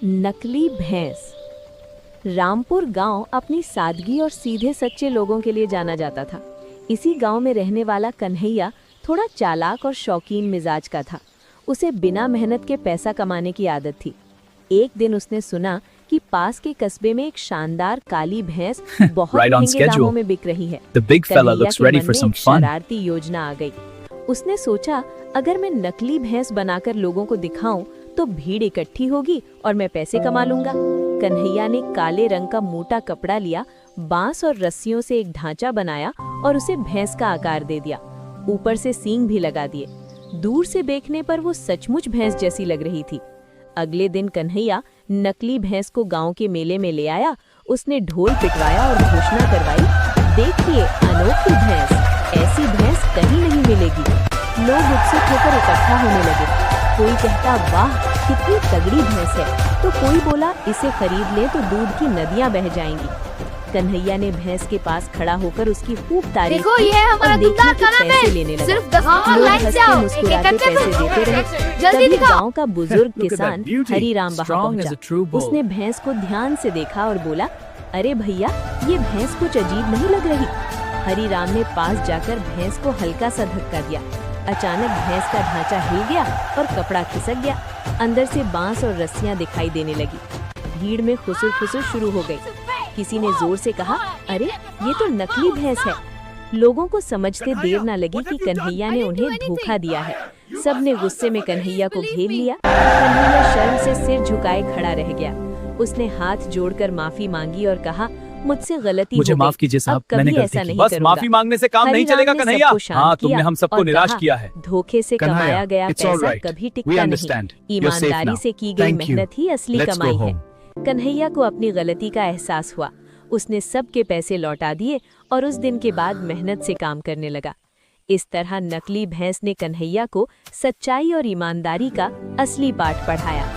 नकली भैंस। रामपुर गांव अपनी सादगी और सीधे सच्चे लोगों के लिए जाना जाता था। इसी गांव में रहने वाला कन्हैया थोड़ा चालाक और शौकीन मिजाज का था। उसे बिना मेहनत के पैसा कमाने की आदत थी। एक दिन उसने सुना कि पास के कस्बे में एक शानदार काली भैंस बहुत महंगे दामों में बिक रही है। कन्हैया के मन में एक शरारती योजना आ गई। उसने सोचा, अगर मैं नकली भैंस बनाकर लोगों को दिखाऊं तो भीड़ इकट्ठी होगी और मैं पैसे कमा लूंगा। कन्हैया ने काले रंग का मोटा कपड़ा लिया, बांस और रस्सियों से एक ढांचा बनाया और उसे भैंस का आकार दे दिया। ऊपर से सींग भी लगा दिए। दूर से देखने पर वो सचमुच भैंस जैसी लग रही थी। अगले दिन कन्हैया नकली भैंस को गांव के मेले में ले आया। उसने ढोल पिटवाया और घोषणा करवाई, देखिए अनोखी भैंस, ऐसी भैंस कहीं नहीं मिलेगी। लोग उत्सुक होकर इकट्ठा होने लगे। कोई कहता, वाह कितनी तगड़ी भैंस है, तो कोई बोला इसे खरीद ले तो दूध की नदियां बह जाएंगी। कन्हैया ने भैंस के पास खड़ा होकर उसकी खूब तारीफ की और देखने के पैसे लेने लगा। लोग हंसते मुस्कुराते पैसे देते रहे। तभी गांव का बुजुर्ग किसान हरिराम वहां पहुंचा। उसने भैंस को ध्यान से देखा और बोला, अरे भैया, ये भैंस कुछ अजीब नहीं लग रही। हरिराम ने पास जाकर भैंस को हल्का सा धक्का दिया। अचानक भैंस का ढांचा हिल गया और कपड़ा खिसक गया। अंदर से बांस और रस्सियां दिखाई देने लगी। भीड़ में खुसुर खुसुर शुरू हो गई। किसी ने जोर से कहा, अरे ये तो नकली भैंस है। लोगों को समझते देर न लगी कि कन्हैया ने उन्हें धोखा दिया है। सबने गुस्से में कन्हैया को घेर लिया। कन्हैया शर्म से सिर झुकाए खड़ा रह गया। उसने हाथ जोड़कर माफी मांगी और कहा, मुझसे गलती हो गई, माफ कीजिए साहब, मैंने गलती की। बस माफी मांगने से काम नहीं चलेगा कन्हैया। हाँ, तुमने हम सबको निराश किया है। धोखे से कमाया गया पैसा कभी टिकता नहीं। ईमानदारी से की गई मेहनत ही असली कमाई है। कन्हैया को अपनी गलती का एहसास हुआ। उसने सबके पैसे लौटा दिए और उस दिन के बाद मेहनत से काम करने लगा। इस तरह नकली भैंस ने कन्हैया को सच्चाई और ईमानदारी का असली पाठ पढ़ाया।